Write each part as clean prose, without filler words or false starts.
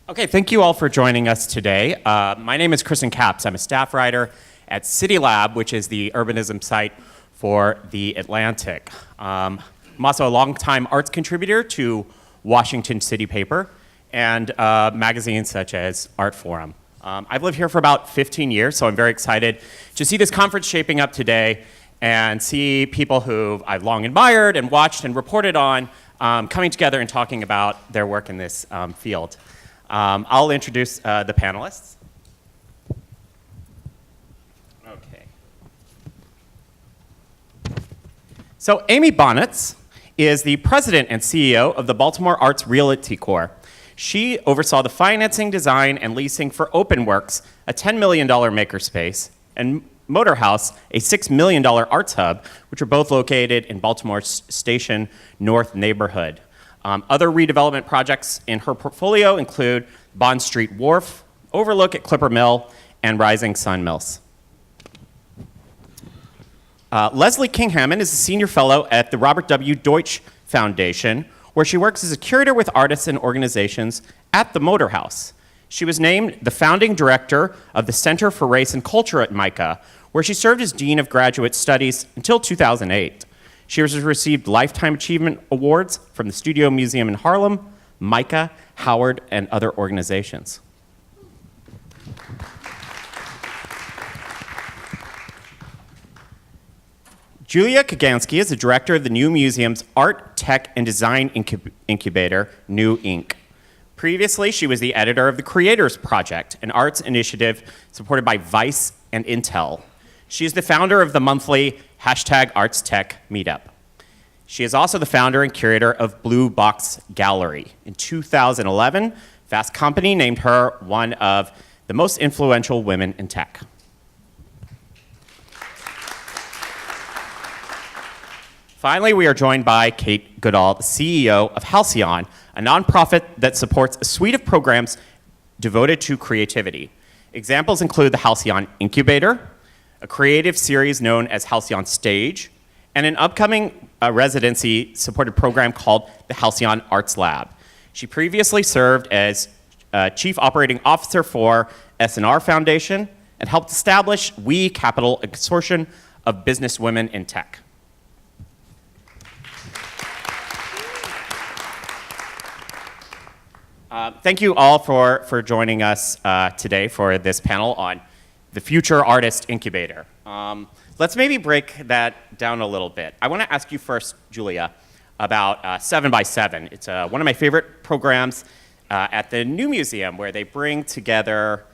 Okay, thank you all for joining us today. My name is Kriston Capps. I'm a staff writer at City Lab, which is the urbanism site for The Atlantic. I'm also a longtime arts contributor to Washington City Paper and magazines such as Art Forum. I've lived here for about 15 years, so I'm very excited to see this conference shaping up today and see people who I've long admired and watched and reported on coming together and talking about their work in this field. I'll introduce the panelists. Okay. So Amy Bonitz is the president and CEO of the Baltimore Arts Realty Corp. She oversaw the financing, design, and leasing for OpenWorks, a $10 million makerspace, and Motorhouse, a $6 million arts hub, which are both located in Baltimore's Station North neighborhood. Other redevelopment projects in her portfolio include Bond Street Wharf, Overlook at Clipper Mill, and Rising Sun Mills. Leslie King Hammond is a senior fellow at the Robert W. Deutsch Foundation, where she works as a curator with artists and organizations at the Motorhouse. She was named the founding director of the Center for Race and Culture at MICA, where she served as Dean of Graduate Studies until 2008. She has received Lifetime Achievement Awards from the Studio Museum in Harlem, MICA, Howard, and other organizations. Julia Kaganskiy is the director of the New Museum's Art, Tech, and Design Incubator, New Inc. Previously, she was the editor of the Creators Project, an arts initiative supported by Vice and Intel. She is the founder of the monthly #ArtsTech meetup. She is also the founder and curator of Blue Box Gallery. In 2011, Fast Company named her one of the most influential women in tech. Finally, we are joined by Kate Goodall, the CEO of Halcyon, a nonprofit that supports a suite of programs devoted to creativity. Examples include the Halcyon Incubator, a creative series known as Halcyon Stage, and an upcoming residency-supported program called the Halcyon Arts Lab. She previously served as Chief Operating Officer for S&R Foundation and helped establish We Capital, a consortium of businesswomen in tech. Thank you all for joining us today for this panel on the Future Artist Incubator. Let's maybe break that down a little bit. I want to ask you first, Julia, about 7 by 7. It's one of my favorite programs at the New Museum where they bring together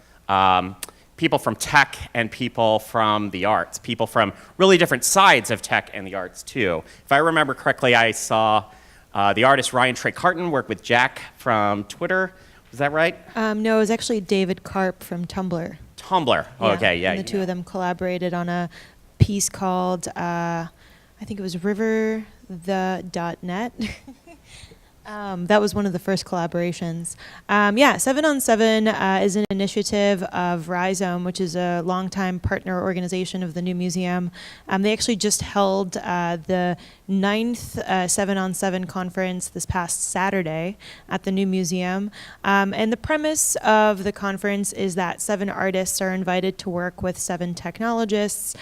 people from tech and people from the arts, people from really different sides of tech and the arts too. If I remember correctly, I saw the artist Ryan Trey Carton work with Jack from Twitter. Was that right? No, it was actually David Karp from Tumblr. Tumblr. Oh, okay, yeah. And the two of them collaborated on a piece called, I think it was riverthe.net. That was one of the first collaborations. 7 on 7 is an initiative of Rhizome, which is a longtime partner organization of the New Museum. They actually just held the 9th 7 on 7 conference this past Saturday at the New Museum. And the premise of the conference is that 7 artists are invited to work with 7 technologists.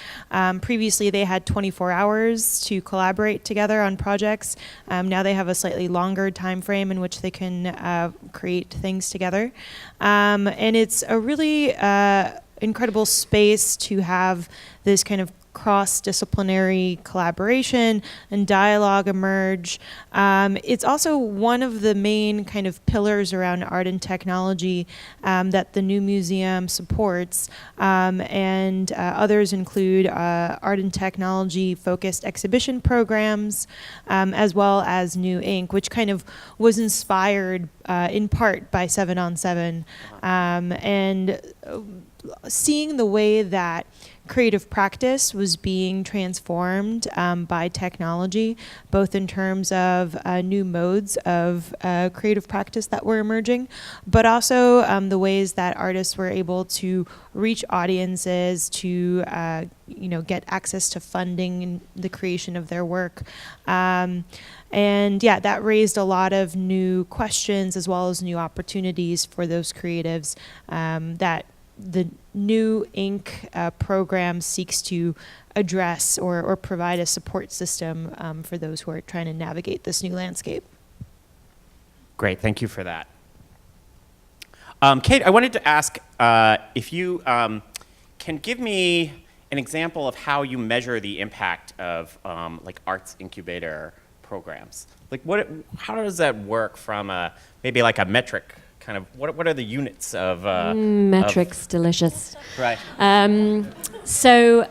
Previously, they had 24 hours to collaborate together on projects. Now they have a slightly longer time frame in which they can create things together. And it's a really incredible space to have this kind of cross-disciplinary collaboration and dialogue emerge. It's also one of the main kind of pillars around art and technology that the New Museum supports, and others include art and technology-focused exhibition programs, as well as New Inc., which kind of was inspired in part by 7 on 7, and seeing the way that creative practice was being transformed by technology, both in terms of new modes of creative practice that were emerging, but also the ways that artists were able to reach audiences, to get access to funding in the creation of their work. And yeah, that raised a lot of new questions as well as new opportunities for those creatives that the new Inc. Program seeks to address or provide a support system for those who are trying to navigate this new landscape. Great, thank you for that. Kate, I wanted to ask if you can give me an example of how you measure the impact of like arts incubator programs. Like how does that work from maybe like a metric kind of, what are the units of? Metrics, delicious. Right. So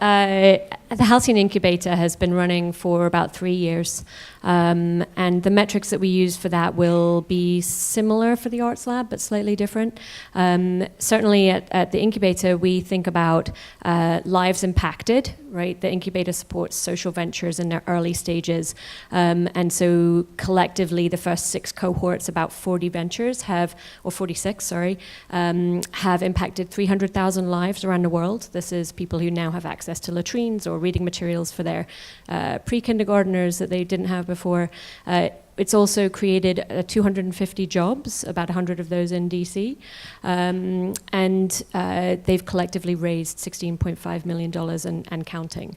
the Halcyon Incubator has been running for about 3 years. And the metrics that we use for that will be similar for the Arts Lab, but slightly different. Certainly at the Incubator, we think about lives impacted, right? The Incubator supports social ventures in their early stages. And so collectively, the first 6 cohorts, about 40 ventures have impacted 300,000 lives around the world. This is people who now have access to latrines or reading materials for their pre-kindergarteners that they didn't have before. It's also created 250 jobs, about 100 of those in DC, and they've collectively raised $16.5 million and counting.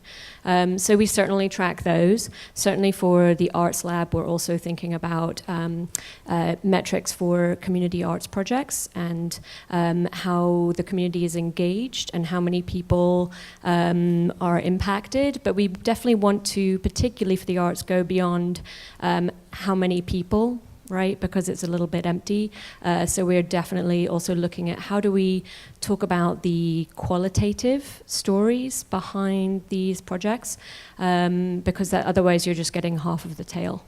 So we certainly track those. Certainly for the Arts Lab, we're also thinking about metrics for community arts projects and how the community is engaged and how many people are impacted. But we definitely want to, particularly for the arts, go beyond how many people, right? Because it's a little bit empty. So we're definitely also looking at how do we talk about the qualitative stories behind these projects, because otherwise you're just getting half of the tale.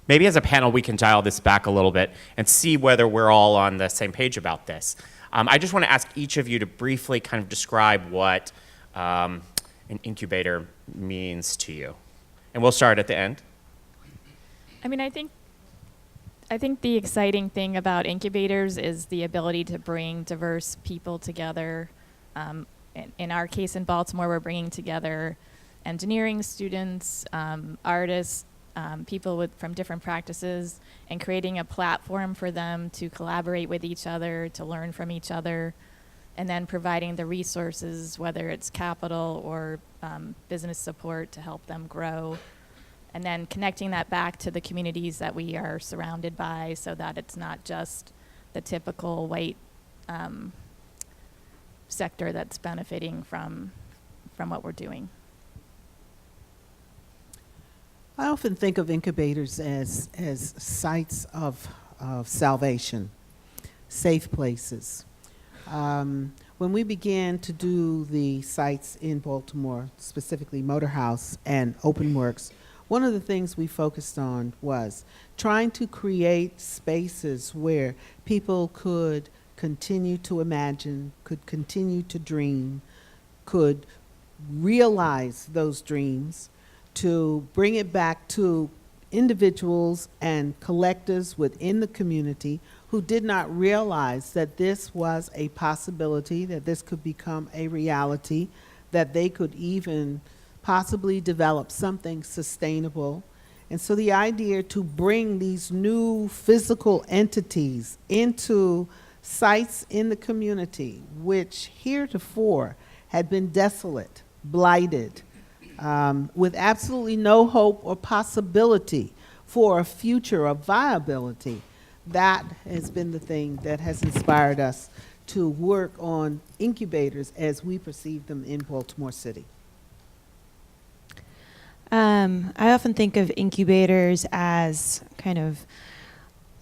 Maybe as a panel we can dial this back a little bit and see whether we're all on the same page about this. I just want to ask each of you to briefly kind of describe what an incubator means to you. And we'll start at the end. I mean, I think the exciting thing about incubators is the ability to bring diverse people together. In our case in Baltimore, we're bringing together engineering students, artists, people from different practices, and creating a platform for them to collaborate with each other, to learn from each other, and then providing the resources, whether it's capital or business support to help them grow. And then connecting that back to the communities that we are surrounded by so that it's not just the typical white sector that's benefiting from what we're doing. I often think of incubators as sites of salvation, safe places. When we began to do the sites in Baltimore, specifically Motor House and Open Works, one of the things we focused on was trying to create spaces where people could continue to imagine, could continue to dream, could realize those dreams, to bring it back to individuals and collectives within the community who did not realize that this was a possibility, that this could become a reality, that they could even possibly develop something sustainable. And so the idea to bring these new physical entities into sites in the community, which heretofore had been desolate, blighted, with absolutely no hope or possibility for a future of viability, that has been the thing that has inspired us to work on incubators as we perceive them in Baltimore City. I often think of incubators as kind of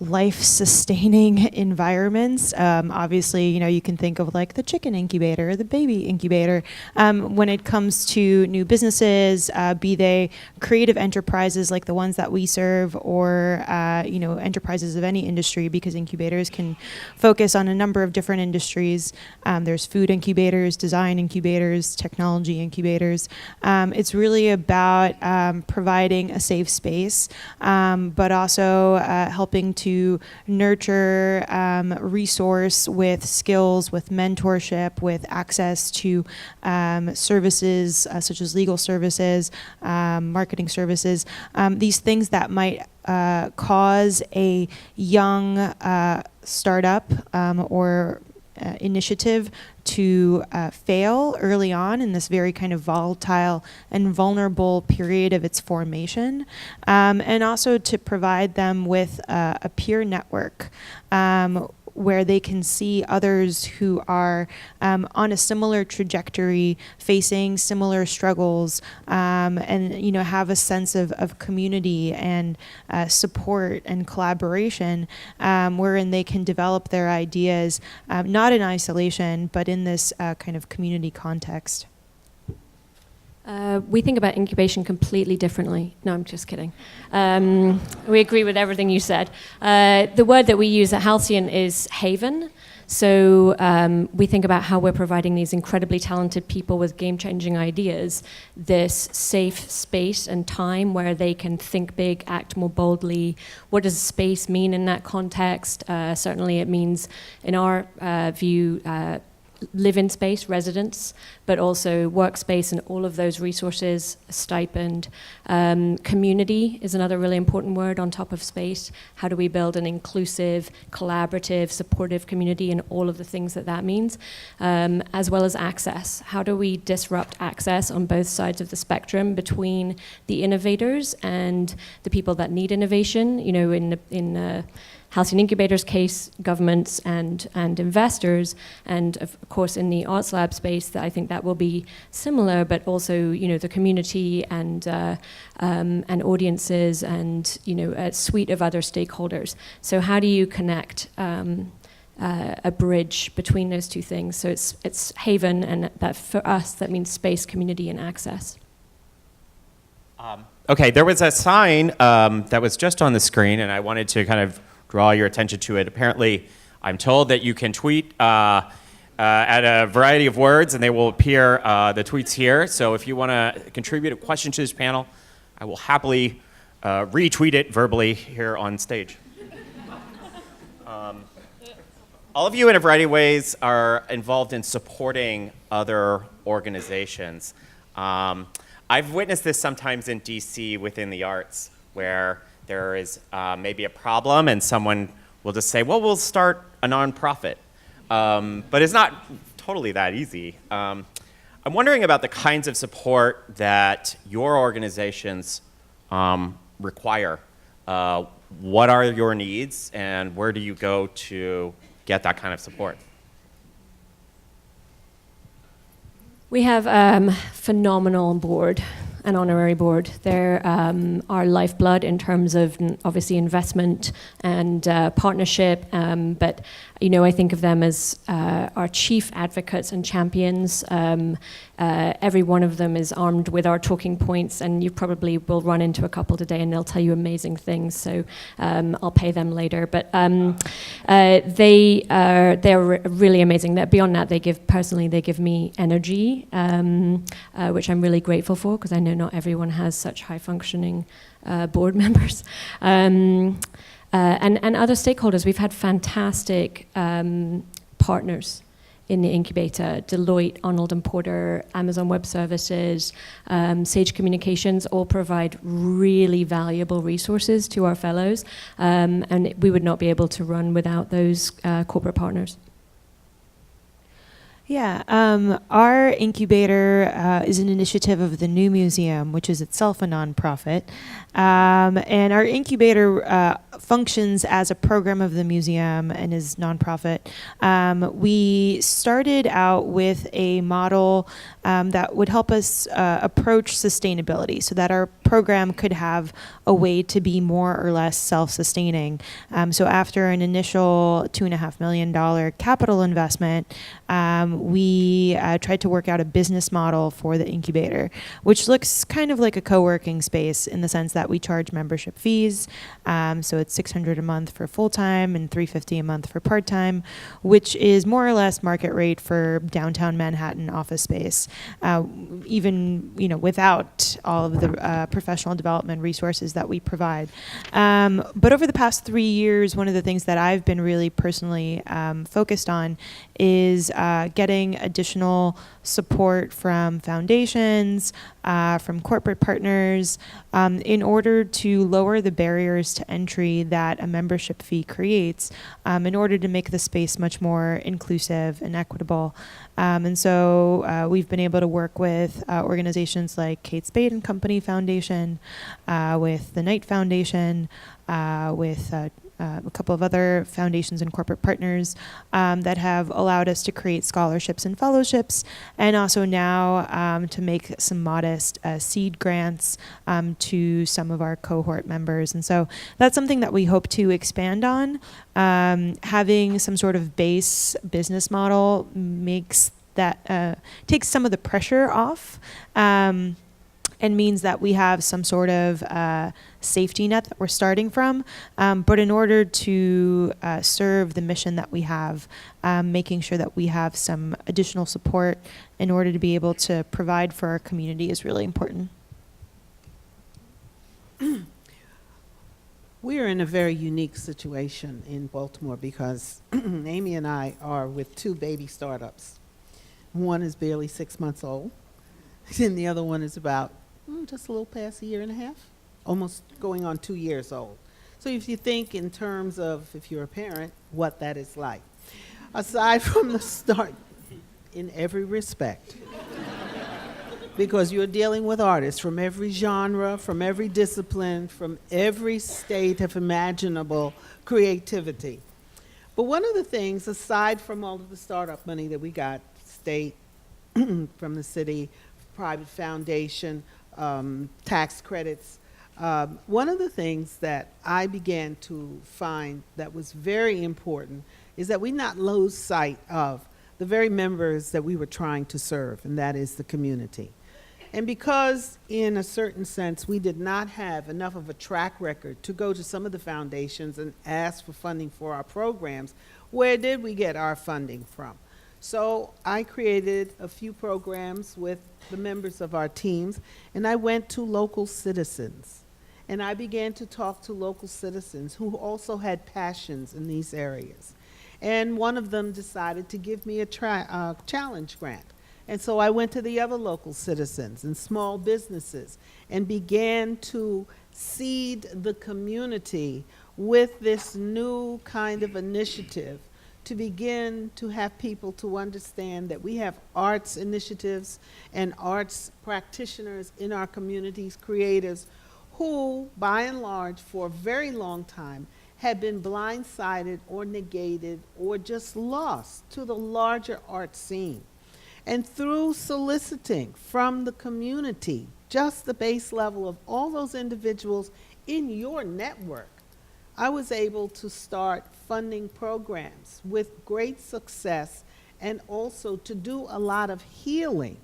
life-sustaining environments. Obviously, you can think of like the chicken incubator or the baby incubator. When it comes to new businesses, be they creative enterprises like the ones that we serve, or enterprises of any industry, because incubators can focus on a number of different industries. There's food incubators, design incubators, technology incubators. It's really about providing a safe space, but also helping to nurture, resource with skills, with mentorship, with access to services such as legal services, marketing services, these things that might cause a young startup or initiative to fail early on in this very kind of volatile and vulnerable period of its formation, and also to provide them with a peer network where they can see others who are on a similar trajectory, facing similar struggles, and have a sense of community and support and collaboration, wherein they can develop their ideas, not in isolation, but in this kind of community context. We think about incubation completely differently. No, I'm just kidding. We agree with everything you said. The word that we use at Halcyon is haven. So we think about how we're providing these incredibly talented people with game-changing ideas this safe space and time where they can think big, act more boldly. What does space mean in that context? Certainly it means, in our view, live-in space, residence, but also workspace and all of those resources, stipend. Community is another really important word on top of space. How do we build an inclusive, collaborative, supportive community, and all of the things that means, as well as access. How do we disrupt access on both sides of the spectrum between the innovators and the people that need innovation? In Halcyon Incubator's case, governments and investors, and of course in the Arts Lab space, that I think that will be similar, but also the community and audiences and a suite of other stakeholders. So how do you connect a bridge between those two things? So it's haven, and that for us that means space, community, and access. Okay, there was a sign that was just on the screen, and I wanted to kind of draw your attention to it. Apparently, I'm told that you can tweet at a variety of words, and they will appear, the tweets here. So if you want to contribute a question to this panel, I will happily retweet it verbally here on stage. All of you, in a variety of ways, are involved in supporting other organizations. I've witnessed this sometimes in DC within the arts, where there is maybe a problem and someone will just say, well, we'll start a nonprofit. But it's not totally that easy. I'm wondering about the kinds of support that your organizations require. What are your needs, and where do you go to get that kind of support? We have phenomenal board, an honorary board. They're our lifeblood in terms of obviously investment and partnership, but I think of them as our chief advocates and champions. Every one of them is armed with our talking points, and you probably will run into a couple today, and they'll tell you amazing things. So I'll pay them later. But they're really amazing. Beyond that, they give me energy, which I'm really grateful for, because I know not everyone has such high functioning board members. And other stakeholders. We've had fantastic partners in the incubator: Deloitte, Arnold & Porter, Amazon Web Services, Sage Communications, all provide really valuable resources to our fellows, and we would not be able to run without those corporate partners. Yeah, our incubator is an initiative of the New Museum, which is itself a nonprofit. And our incubator functions as a program of the museum and is nonprofit. We started out with a model that would help us approach sustainability, so that our program could have a way to be more or less self-sustaining. So after an initial $2.5 million capital investment, we tried to work out a business model for the incubator, which looks kind of like a co-working space in the sense that we charge membership fees. So it's $600 a month for full-time and $350 a month for part-time, which is more or less market rate for downtown Manhattan office space, even without all of the professional development resources that we provide. But over the past 3 years, one of the things that I've been really personally focused on is getting additional support from foundations, from corporate partners, in order to lower the barriers to entry that a membership fee creates, in order to make the space much more inclusive and equitable. And so we've been able to work with organizations like Kate Spade and Company Foundation, with the Knight Foundation, with a couple of other foundations and corporate partners that have allowed us to create scholarships and fellowships, and also now to make some modest seed grants to some of our cohort members. And so that's something that we hope to expand on. Having some sort of base business model makes that, takes some of the pressure off, and means that we have some sort of safety net that we're starting from. But in order to serve the mission that we have, making sure that we have some additional support in order to be able to provide for our community is really important. We are in a very unique situation in Baltimore because Amy and I are with two baby startups. One is barely 6 months old, and the other one is about just a little past a year and a half, almost going on 2 years old. So if you think in terms of, if you're a parent, what that is like. Aside from the start, in every respect, because you're dealing with artists from every genre, from every discipline, from every state of imaginable creativity. But one of the things, aside from all of the startup money that we got, state, from the city, private foundation, tax credits, one of the things that I began to find that was very important is that we not lose sight of the very members that we were trying to serve, and that is the community. And because, in a certain sense, we did not have enough of a track record to go to some of the foundations and ask for funding for our programs, where did we get our funding from? So I created a few programs with the members of our teams, and I went to local citizens. And I began to talk to local citizens who also had passions in these areas. And one of them decided to give me a challenge grant. And so I went to the other local citizens and small businesses and began to seed the community with this new kind of initiative to begin to have people to understand that we have arts initiatives and arts practitioners in our communities, creatives, who, by and large, for a very long time, had been blindsided or negated or just lost to the larger art scene. And through soliciting from the community, just the base level of all those individuals in your network, I was able to start funding programs with great success, and also to do a lot of healing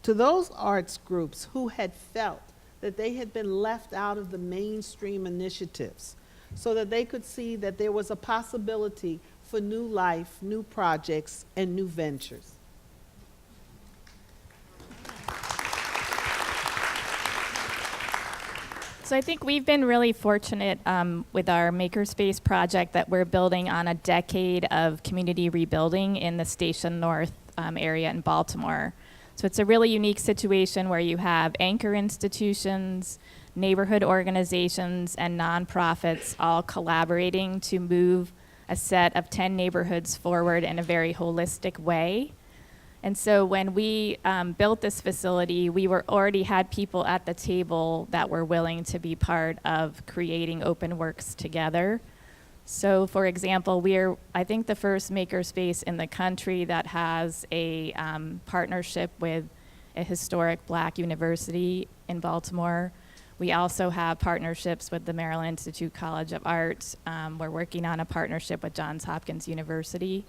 to those arts groups who had felt that they had been left out of the mainstream initiatives, so that they could see that there was a possibility for new life, new projects, and new ventures. So I think we've been really fortunate with our Makerspace project that we're building on a decade of community rebuilding in the Station North area in Baltimore. So it's a really unique situation where you have anchor institutions, neighborhood organizations, and nonprofits all collaborating to move a set of 10 neighborhoods forward in a very holistic way. And so when we built this facility, we already had people at the table that were willing to be part of creating open works together. So for example, we're, I think, the first makerspace in the country that has a partnership with a historic Black university in Baltimore. We also have partnerships with the Maryland Institute College of Art. We're working on a partnership with Johns Hopkins University.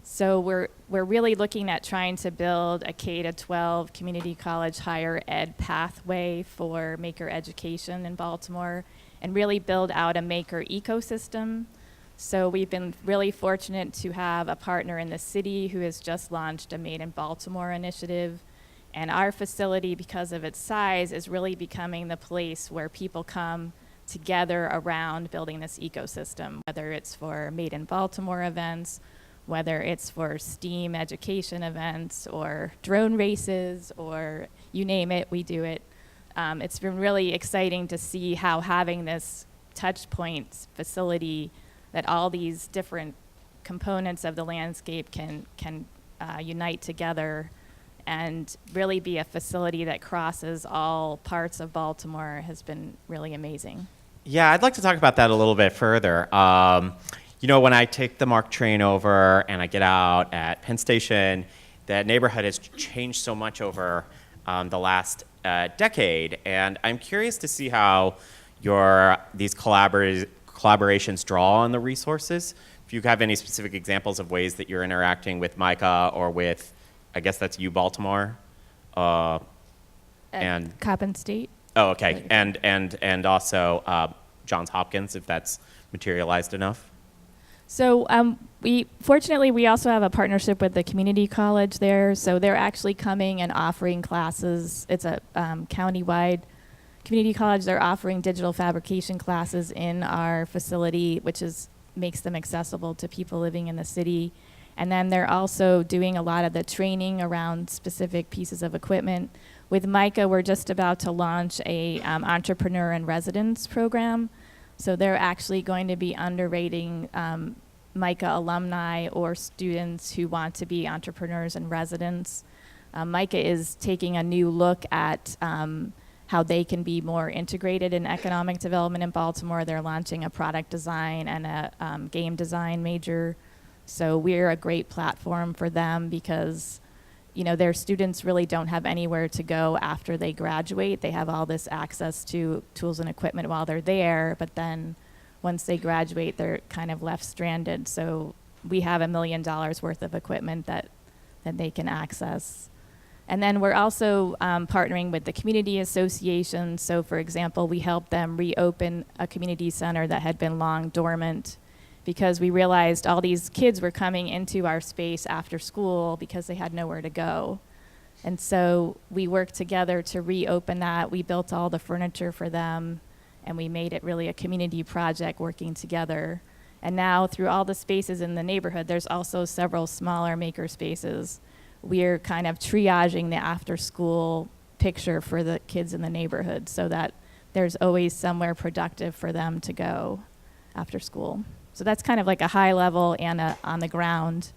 So we're really looking at trying to build a K-12 community college higher ed pathway for maker education in Baltimore and really build out a maker ecosystem. So we've been really fortunate to have a partner in the city who has just launched a Made in Baltimore initiative. And our facility, because of its size, is really becoming the place where people come together around building this ecosystem, whether it's for Made in Baltimore events, whether it's for STEAM education events or drone races or you name it, we do it. It's been really exciting to see how having this touch points facility that all these different components of the landscape can unite together and really be a facility that crosses all parts of Baltimore has been really amazing. Yeah, I'd like to talk about that a little bit further. You know, when I take the MARC train over and I get out at Penn Station, that neighborhood has changed so much over the last decade, and I'm curious to see how these collaborations draw on the resources. If you have any specific examples of ways that you're interacting with Micah or with, I guess that's U Baltimore, and Coppin State. Oh, okay, and also Johns Hopkins, if that's materialized enough. So we also have a partnership with the community college there. So they're actually coming and offering classes. It's a county-wide community college. They're offering digital fabrication classes in our facility, which makes them accessible to people living in the city. And then they're also doing a lot of the training around specific pieces of equipment. With Micah, we're just about to launch a entrepreneur in residence program. So they're actually going to be underrating Micah alumni or students who want to be entrepreneurs in residence. Micah is taking a new look at how they can be more integrated in economic development in Baltimore. They're launching a product design and a game design major. So we're a great platform for them because, you know, their students really don't have anywhere to go after they graduate. They have all this access to tools and equipment while they're there, but then once they graduate, they're kind of left stranded. So we have $1 million worth of equipment that they can access. And then we're also partnering with the community association. So for example, we helped them reopen a community center that had been long dormant because we realized all these kids were coming into our space after school because they had nowhere to go. And so we worked together to reopen that. We built all the furniture for them, and we made it really a community project working together. And now through all the spaces in the neighborhood, there's also several smaller maker spaces. We're kind of triaging the after-school picture for the kids in the neighborhood so that there's always somewhere productive for them to go after school. So that's kind of like a high level and on the ground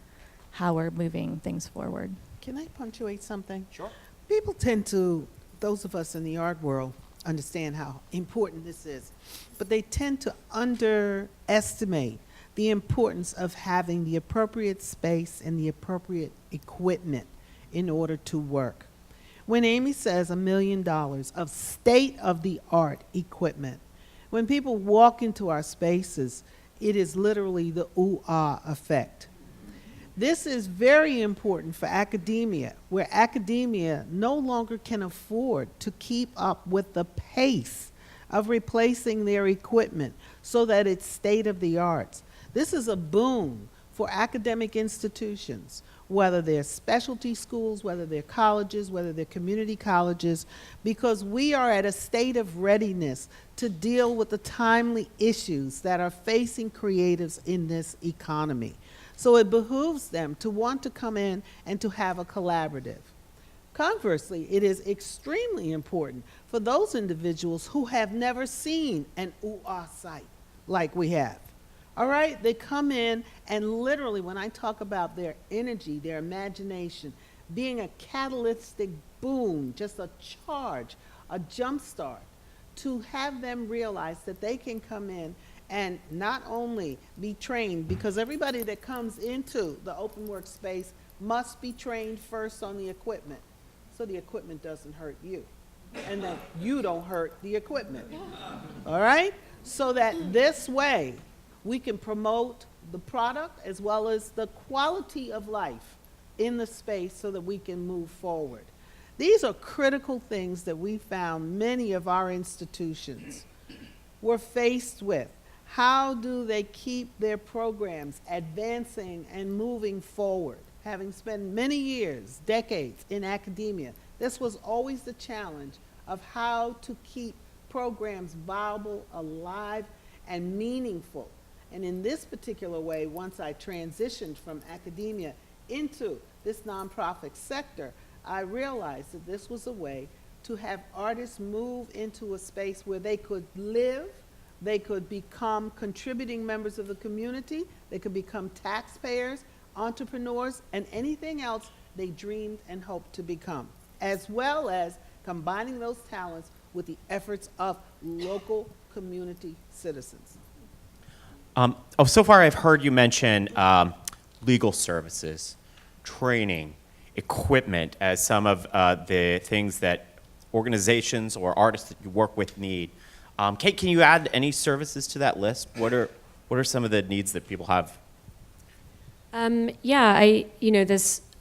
how we're moving things forward. Can I punctuate something? Sure. People tend to, those of us in the art world, understand how important this is, but they tend to underestimate the importance of having the appropriate space and the appropriate equipment in order to work. When Amy says $1 million of state-of-the-art equipment, when people walk into our spaces, it is literally the ooh-ah effect. This is very important for academia, where academia no longer can afford to keep up with the pace of replacing their equipment so that it's state-of-the-art. This is a boon for academic institutions, whether they're specialty schools, whether they're colleges, whether they're community colleges, because we are at a state of readiness to deal with the timely issues that are facing creatives in this economy. So it behooves them to want to come in and to have a collaborative. Conversely, it is extremely important for those individuals who have never seen an ooh-ah site like we have. All right, they come in and literally, when I talk about their energy, their imagination, being a catalytic boom, just a charge, a jump start, to have them realize that they can come in and not only be trained, because everybody that comes into the open workspace must be trained first on the equipment, so the equipment doesn't hurt you. and that you don't hurt the equipment. All right? So that this way we can promote the product as well as the quality of life in the space so that we can move forward. These are critical things that we found many of our institutions were faced with. How do they keep their programs advancing and moving forward? Having spent many years, decades in academia, this was always the challenge of how to keep programs viable, alive, and meaningful. And in this particular way, once I transitioned from academia into this nonprofit sector, I realized that this was a way to have artists move into a space where they could live, they could become contributing members of the community, they could become taxpayers, entrepreneurs, and anything else they dreamed and hoped to become, as well as combining those talents with the efforts of local community citizens. So far I've heard you mention legal services, training, equipment as some of the things that organizations or artists that you work with need. Kate, can you add any services to that list? What are some of the needs that people have?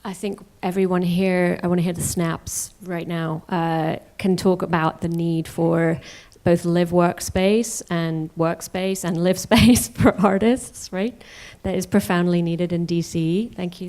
I think everyone here, I want to hear the snaps right now, can talk about the need for both live workspace and live space for artists, right? That is profoundly needed in DC. Thank you.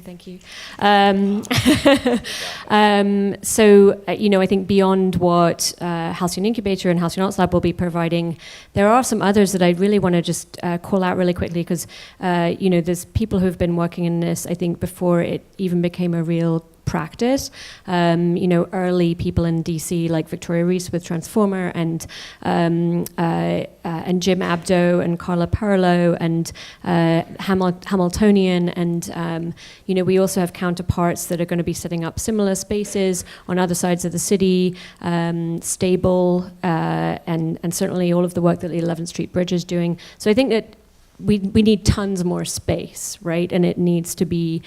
I think beyond what Halcyon Incubator and Halcyon Arts Lab will be providing, there are some others that I really want to just call out really quickly because, there's people who have been working in this, I think, before it even became a real practice. Early people in DC like Victoria Reese with Transformer and Jim Abdo and Carla Perlo and Hamiltonian and we also have counterparts that are going to be setting up similar spaces on other sides of the city, Stable and certainly all of the work that the 11th Street Bridge is doing. So I think that we need tons more space, right? And it needs to be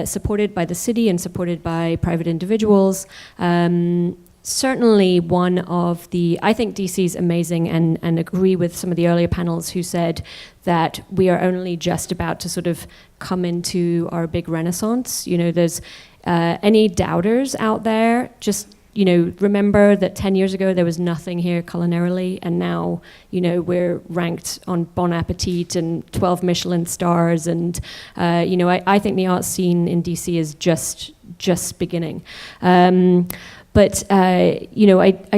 supported by the city and supported by private individuals. Certainly I think DC is amazing and agree with some of the earlier panels who said that we are only just about to sort of come into our big renaissance. There's any doubters out there, just remember that 10 years ago there was nothing here culinarily, and now, we're ranked on Bon Appetit and 12 Michelin stars, and I think the art scene in DC is just beginning. But I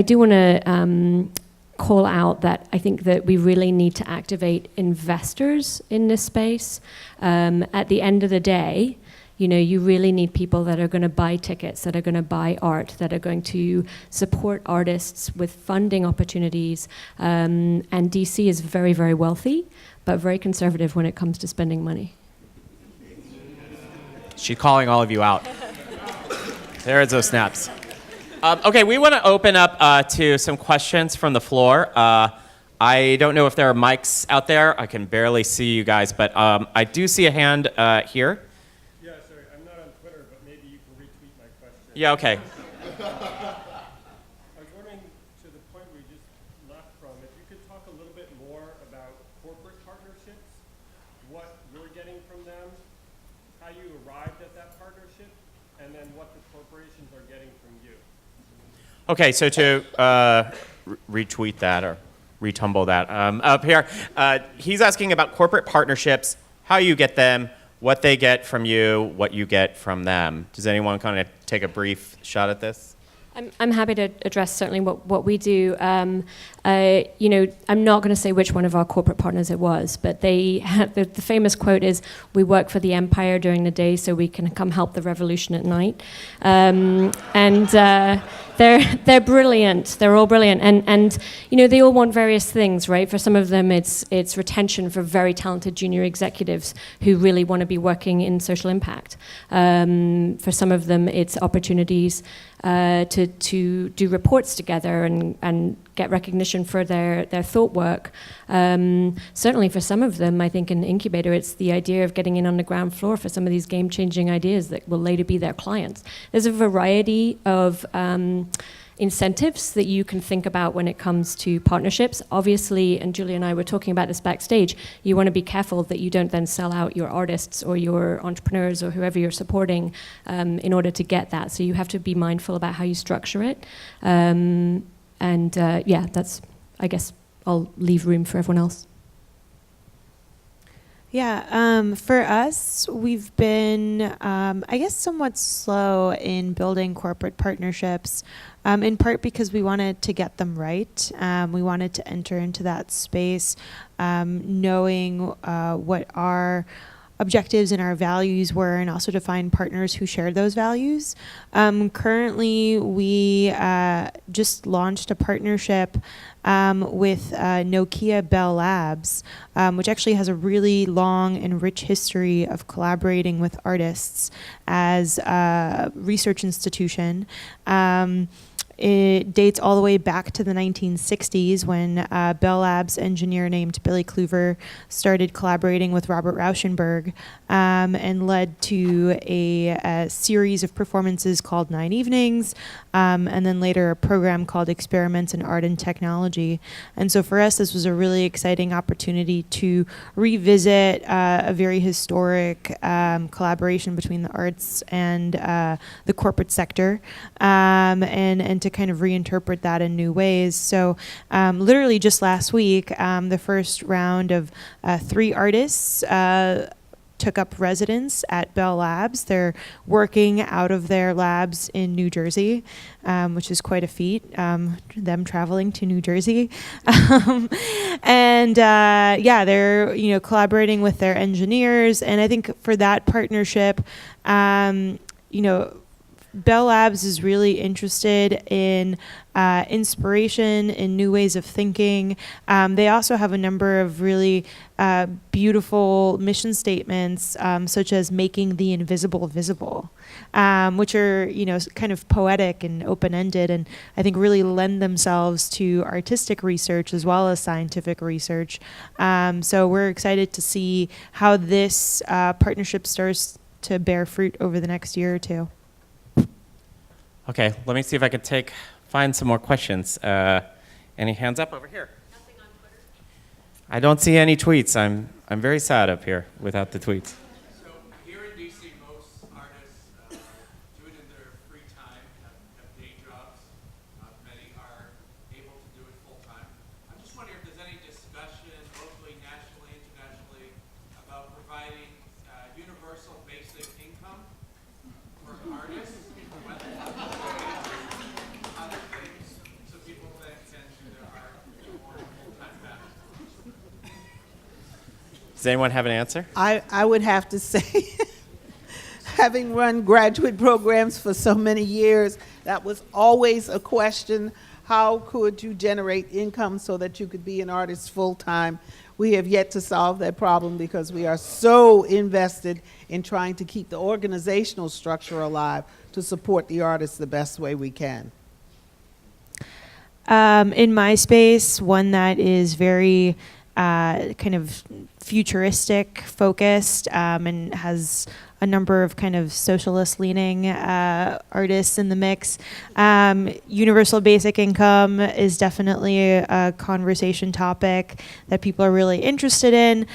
do want to call out that I think that we really need to activate investors in this space. At the end of the day, you really need people that are going to buy tickets, that are going to buy art, that are going to support artists with funding opportunities. And DC is very, very wealthy, but very conservative when it comes to spending money. She's calling all of you out. There's those snaps. Okay, we want to open up to some questions from the floor. I don't know if there are mics out there. I can barely see you guys, but I do see a hand here. Yeah, okay. I was wondering, to the point we just left from, if you could talk a little bit more about corporate partnerships, what you're getting from them, how you arrived at that partnership, and then what the corporations are getting from you. Okay, so to retweet that or retumble that up here, he's asking about corporate partnerships, how you get them, what they get from you, what you get from them. Does anyone kind of take a brief shot at this? I'm happy to address certainly what we do. I'm not going to say which one of our corporate partners it was, but they have, the famous quote is, "We work for the empire during the day so we can come help the revolution at night." They're brilliant. They're all brilliant, and they all want various things, right? For some of them, it's retention for very talented junior executives who really want to be working in social impact. For some of them, it's opportunities to wanted to do reports together and get recognition for their thought work. Certainly for some of them, I think in Incubator, it's the idea of getting in on the ground floor for some of these game-changing ideas that will later be their clients. There's a variety of incentives that you can think about when it comes to partnerships. Obviously, and Julia and I were talking about this backstage, you want to be careful that you don't then sell out your artists or your entrepreneurs or whoever you're supporting in order to get that. So you have to be mindful about how you structure it. That's, I guess, I'll leave room for everyone else. Yeah, for us, we've been, I guess, somewhat slow in building corporate partnerships, in part because we wanted to get them right. We wanted to enter into that space knowing what our objectives and our values were, and also to find partners who shared those values. Currently, we just launched a partnership with Nokia Bell Labs, which actually has a really long and rich history of collaborating with artists as a research institution. It dates all the way back to the 1960s when Bell Labs engineer named Billy Kluver started collaborating with Robert Rauschenberg and led to a series of performances called 9 Evenings, and then later a program called Experiments in Art and Technology. And so for us, this was a really exciting opportunity to revisit a very historic collaboration between the arts and the corporate sector, and to kind of reinterpret that in new ways. So literally just last week, the first round of 3 artists took up residence at Bell Labs. They're working out of their labs in New Jersey, which is quite a feat, them traveling to New Jersey. They're collaborating with their engineers. And I think for that partnership, Bell Labs is really interested in inspiration and new ways of thinking. They also have a number of really beautiful mission statements, such as making the invisible visible, which are, kind of poetic and open-ended, and I think really lend themselves to artistic research as well as scientific research. So we're excited to see how this partnership starts to bear fruit over the next year or two. Okay, let me see if I can find some more questions. Any hands up over here? Nothing on Twitter. I don't see any tweets. I'm very sad up here without the tweets. So here in DC, most artists do it in their free time, have day jobs. Many are able to do it full time. I'm just wondering if there's any discussion locally, nationally, internationally about providing universal basic income for artists. Other things, so people that can do their art more full-time back. Does anyone have an answer? I would have to say, having run graduate programs for so many years, that was always a question. How could you generate income so that you could be an artist full-time? We have yet to solve that problem because we are so invested in trying to keep the organizational structure alive to support the artists the best way we can. In my space, one that is very kind of futuristic focused and has a number of kind of socialist leaning artists in the mix. Universal basic income is definitely a conversation topic that people are really interested in.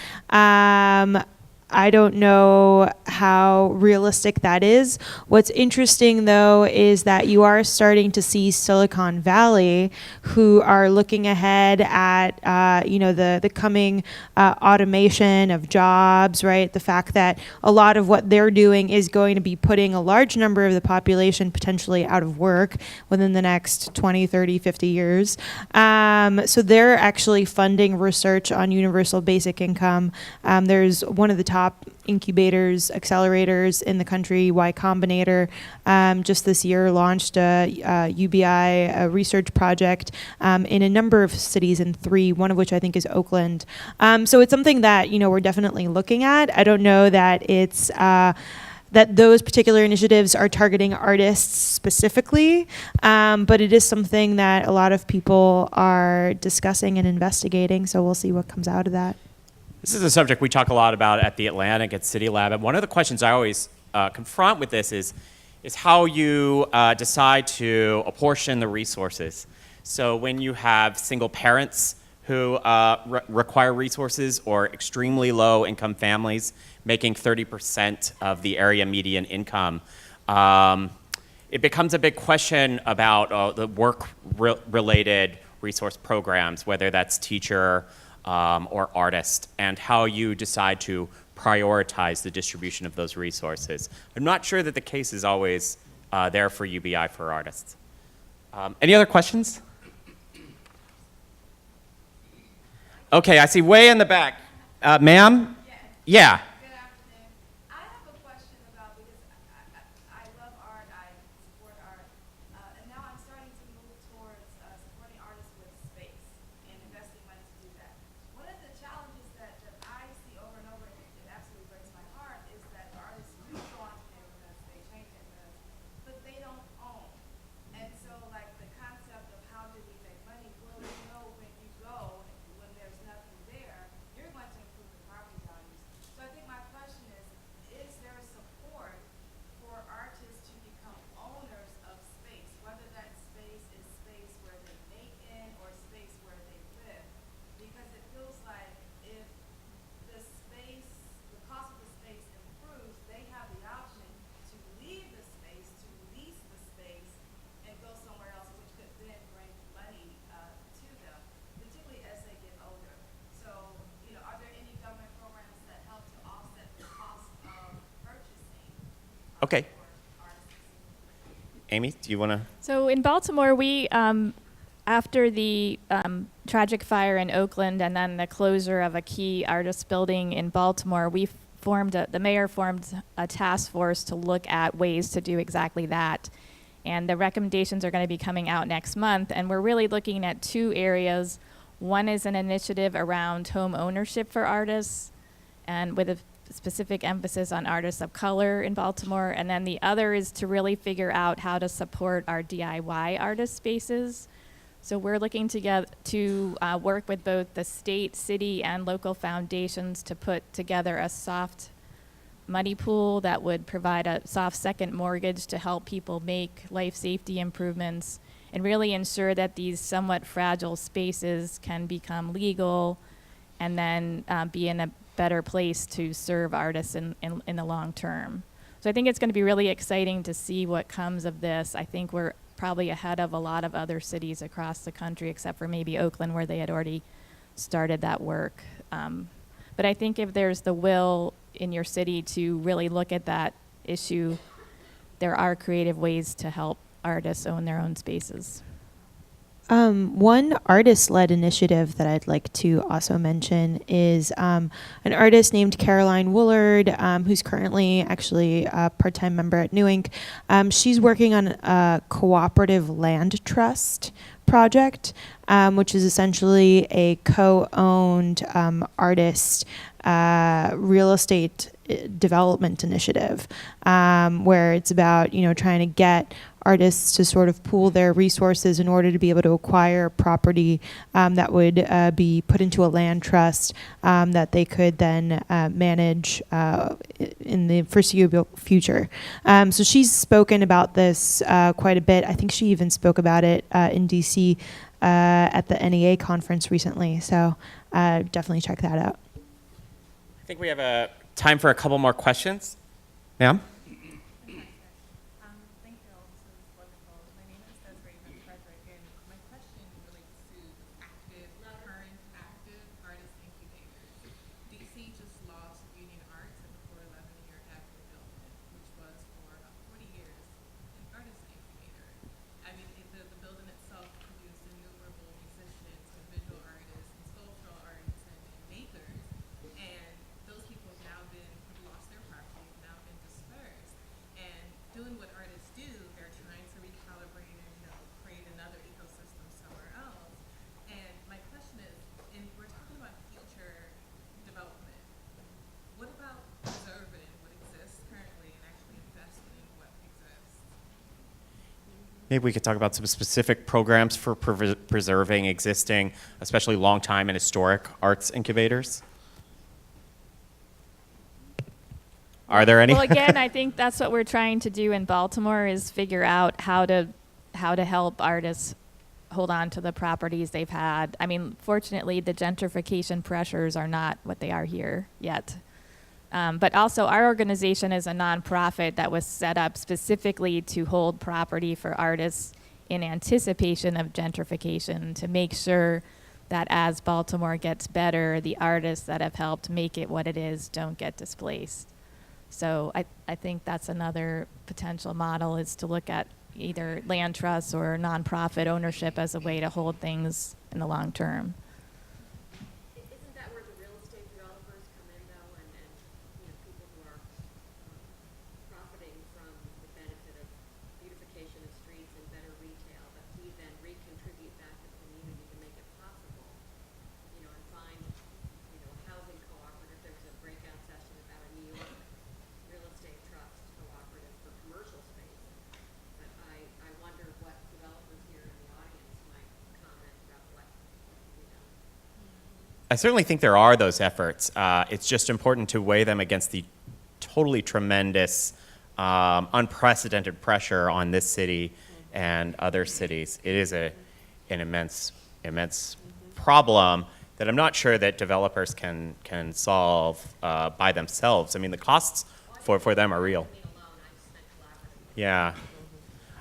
I don't know how realistic that is. What's interesting, though, is that you are starting to see Silicon Valley, who are looking ahead at, the coming automation of jobs, right? The fact that a lot of what they're doing is going to be putting a large number of the population potentially out of work within the next 20, 30, 50 years. So they're actually funding research on universal basic income. There's one of the top incubators, accelerators in the country, Y Combinator, just this year launched a UBI research project in a number of cities, in 3, one of which I think is Oakland. So it's something that we're definitely looking at. I don't know that it's that those particular initiatives are targeting artists specifically, but it is something that a lot of people are discussing and investigating, so we'll see what comes out of that. This is a subject we talk a lot about at the Atlantic, at City Lab, and one of the questions I always confront with this is how you decide to apportion the resources. So when you have single parents who require resources, or extremely low income families making 30% of the area median income, it becomes a big question about the work-related resource programs, whether that's teacher or artist, and how you decide to prioritize the distribution of those resources. I'm not sure that the case is always there for UBI for artists. Any other questions? Okay, I see way in the back. Ma'am? Yeah. Good afternoon. I have a question about, because I love art, I support art, and now I'm starting to move towards supporting artists with space and investing money to do that. One of the challenges that I see over and over, and it absolutely breaks my heart, is that artists do go onto neighborhoods, they change neighborhoods, but they don't own. And so, like, the concept of how do we make money, well, you know, when you go, when there's nothing there, you're going to improve the property values. So I think my question is there support for artists to become owners of space, whether that space is space where they make in or space where they live? Because it feels like if the space, the cost of the space improves, they have the option to leave the space, to lease the space, and go somewhere else, which could then bring money to them, particularly as they get older. So, you know, are there any government programs that help to offset the cost of purchasing Okay. for artists? Amy, do you want to? So in Baltimore, we, after the tragic fire in Oakland and then the closure of a key artist building in Baltimore, we formed the mayor formed a task force to look at ways to do exactly that. And the recommendations are going to be coming out next month. And we're really looking at two areas. One is an initiative around home ownership for artists, and with a specific emphasis on artists of color in Baltimore. And then the other is to really figure out how to support our DIY artist spaces. So we're looking to work with both the state, city, and local foundations to put together a soft money pool that would provide a soft second mortgage to help people make life safety improvements and really ensure that these somewhat fragile spaces can become legal and then be in a better place to serve artists in the long term. So I think it's going to be really exciting to see what comes of this. I think we're probably ahead of a lot of other cities across the country, except for maybe Oakland, where they had already started that work. But I think if there's the will in your city to really look at that issue, there are creative ways to help artists own their own spaces. One artist-led initiative that I'd like to also mention is an artist named Caroline Woolard, who's currently actually a part-time member at New Inc. She's working on a cooperative land trust project, which is essentially a co-owned artist real estate development initiative, where it's about, you know, trying to get artists to sort of pool their resources in order to be able to acquire property that would be put into a land trust that they could then manage in the foreseeable future. So she's spoken about this quite a bit. I think she even spoke about it in DC at the NEA conference recently. So definitely check that out. I think we have time for a couple more questions. Ma'am? And those people have now been, who've lost their property, have now been dispersed. Maybe we could talk about some specific programs for preserving existing, especially long-time and historic arts incubators. Are there any? Well, again, I think that's what we're trying to do in Baltimore is figure out how to help artists hold on to the properties they've had. I mean, fortunately, the gentrification pressures are not what they are here yet. But also, our organization is a nonprofit that was set up specifically to hold property for artists in anticipation of gentrification, to make sure that as Baltimore gets better, the artists that have helped make it what it is don't get displaced. So I think that's another potential model, is to look at either land trusts or nonprofit ownership as a way to hold things in the long term. Isn't that where the real estate developers come in, though, and people who are profiting from the benefit of beautification of streets and better retail, that we then recontribute back to the community to make it possible, and find, housing cooperative. There was a breakout session about a New York real estate trust cooperative for commercial space. But I wonder what developers here in the audience might comment about what can be done. I certainly think there are those efforts. It's just important to weigh them against the totally tremendous, unprecedented pressure on this city and other cities. It is an immense problem that I'm not sure that developers can solve by themselves. I mean, the costs for them are real. Yeah.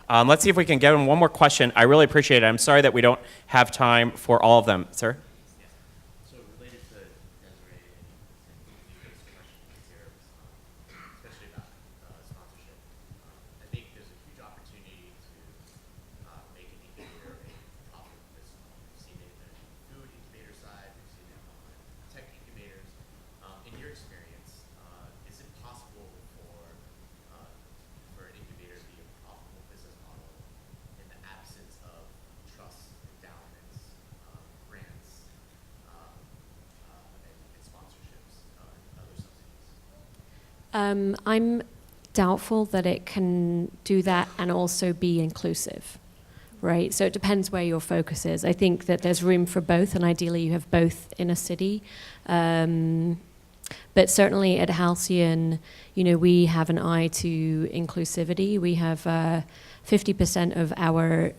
Let's see if we can get in one more question. I really appreciate it. I'm sorry that we don't have time for all of them. Sir? So related to Desiree and Chris' questions here, especially about sponsorship, I think there's a huge opportunity to make an incubator a profitable business model. We've seen it in the food incubator side, we've seen it on tech incubators. In your experience, is it possible for an incubator to be a profitable business model in the absence of trust, endowments, grants, and sponsorships, and other subsidies? I'm doubtful that it can do that and also be inclusive, right? So it depends where your focus is. I think that there's room for both, and ideally you have both in a city. But certainly at Halcyon, we have an eye to inclusivity. We have 50% of our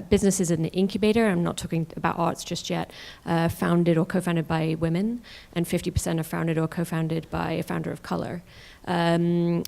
businesses in the incubator, I'm not talking about arts just yet, founded or co-founded by women, and 50% are founded or co-founded by a founder of color. And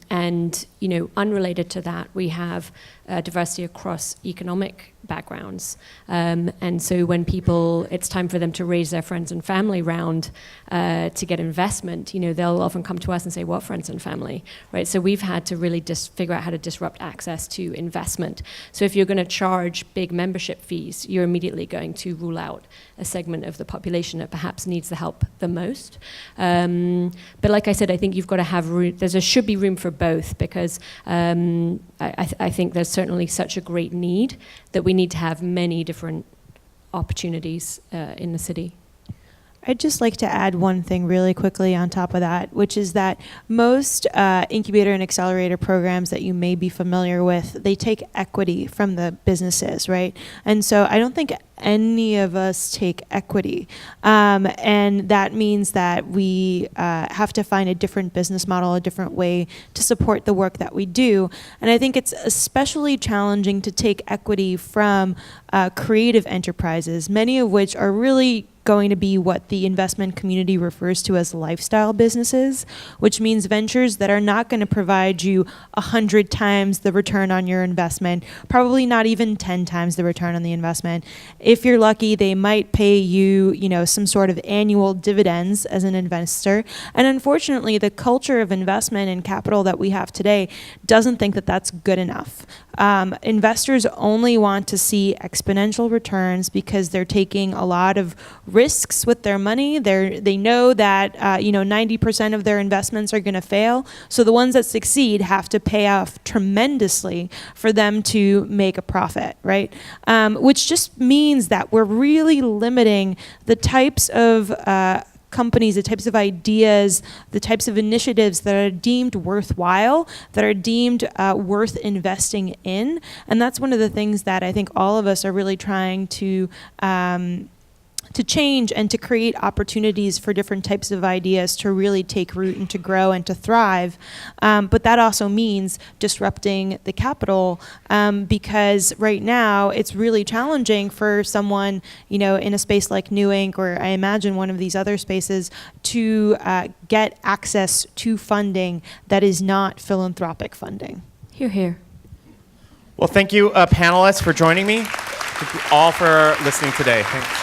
unrelated to that, we have diversity across economic backgrounds. And so when it's time for them to raise their friends and family round to get investment, they'll often come to us and say, what friends and family, right? So we've had to really figure out how to disrupt access to investment. So if you're going to charge big membership fees, you're immediately going to rule out a segment of the population that perhaps needs the help the most. But like I said, I think you've got to have room. There should be room for both, because I think there's certainly such a great need that we need to have many different opportunities in the city. I'd just like to add one thing really quickly on top of that, which is that most incubator and accelerator programs that you may be familiar with, they take equity from the businesses, right? And so I don't think any of us take equity. And that means that we have to find a different business model, a different way to support the work that we do. And I think it's especially challenging to take equity from creative enterprises, many of which are really going to be what the investment community refers to as lifestyle businesses, which means ventures that are not going to provide you 100 times the return on your investment, probably not even 10 times the return on the investment. If you're lucky, they might pay you, some sort of annual dividends as an investor. And unfortunately, the culture of investment and capital that we have today doesn't think that that's good enough. Investors only want to see exponential returns because they're taking a lot of risks with their money. They know that 90% of their investments are going to fail. So the ones that succeed have to pay off tremendously for them to make a profit, right? Which just means that we're really limiting the types of companies, the types of ideas, the types of initiatives that are deemed worthwhile, that are deemed worth investing in. And that's one of the things that I think all of us are really trying to change and to create opportunities for different types of ideas to really take root and to grow and to thrive. But that also means disrupting the capital, because right now it's really challenging for someone, in a space like New Inc. or I imagine one of these other spaces to get access to funding that is not philanthropic funding. Hear, hear. Well, thank you, panelists, for joining me. Thank you all for listening today. Thanks.